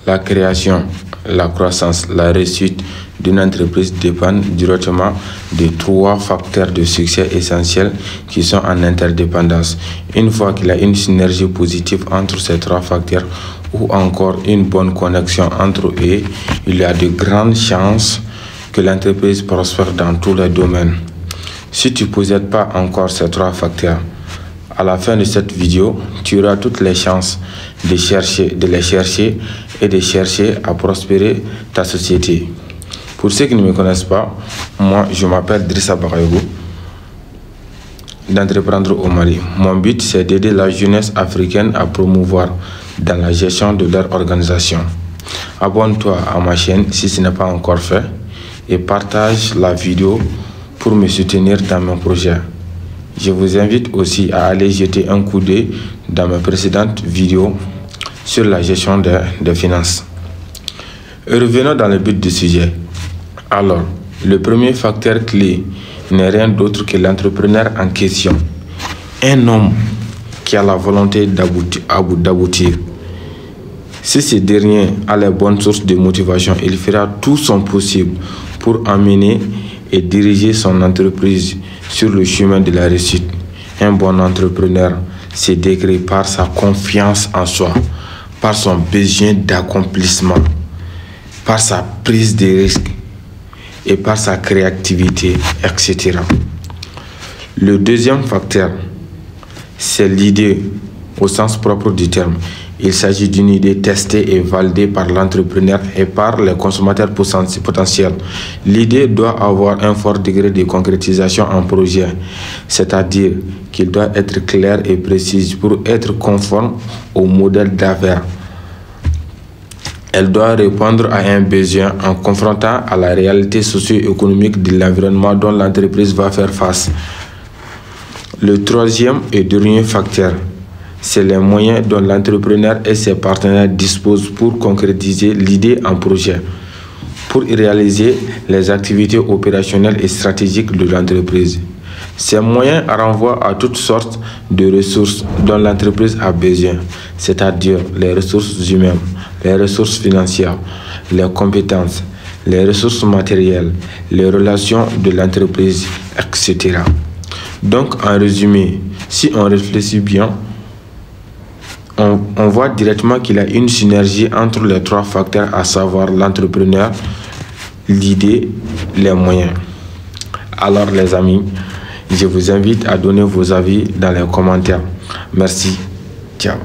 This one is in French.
La création, la croissance, la réussite d'une entreprise dépendent directement de 3 facteurs de succès essentiels qui sont en interdépendance. Une fois qu'il y a une synergie positive entre ces 3 facteurs ou encore une bonne connexion entre eux, il y a de grandes chances que l'entreprise prospère dans tous les domaines. Si tu ne possèdes pas encore ces 3 facteurs, à la fin de cette vidéo, tu auras toutes les chances de les chercher et de chercher à prospérer ta société. Pour ceux qui ne me connaissent pas, moi je m'appelle Drissa Bagayoko, d'Entreprendre au Mali. Mon but c'est d'aider la jeunesse africaine à promouvoir dans la gestion de leur organisation. Abonne-toi à ma chaîne si ce n'est pas encore fait et partage la vidéo pour me soutenir dans mon projet. Je vous invite aussi à aller jeter un coup d'œil dans mes précédentes vidéos sur la gestion des finances. Revenons dans le but du sujet. Alors, le premier facteur clé n'est rien d'autre que l'entrepreneur en question. Un homme qui a la volonté d'aboutir. Si ce dernier a les bonnes sources de motivation, il fera tout son possible pour amener et diriger son entreprise sur le chemin de la réussite. Un bon entrepreneur se décrit par sa confiance en soi, par son besoin d'accomplissement, par sa prise de risque et par sa créativité, etc. Le deuxième facteur, c'est l'idée au sens propre du terme. Il s'agit d'une idée testée et validée par l'entrepreneur et par les consommateurs potentiels. L'idée doit avoir un fort degré de concrétisation en projet, c'est-à-dire qu'il doit être clair et précis pour être conforme au modèle d'affaires. Elle doit répondre à un besoin en confrontant à la réalité socio-économique de l'environnement dont l'entreprise va faire face. Le troisième et dernier facteur, c'est les moyens dont l'entrepreneur et ses partenaires disposent pour concrétiser l'idée en projet, pour réaliser les activités opérationnelles et stratégiques de l'entreprise. Ces moyens renvoient à toutes sortes de ressources dont l'entreprise a besoin, c'est-à-dire les ressources humaines, les ressources financières, les compétences, les ressources matérielles, les relations de l'entreprise, etc. Donc, en résumé, si on réfléchit bien, on voit directement qu'il y a une synergie entre les 3 facteurs, à savoir l'entrepreneur, l'idée, les moyens. Alors les amis, je vous invite à donner vos avis dans les commentaires. Merci. Ciao.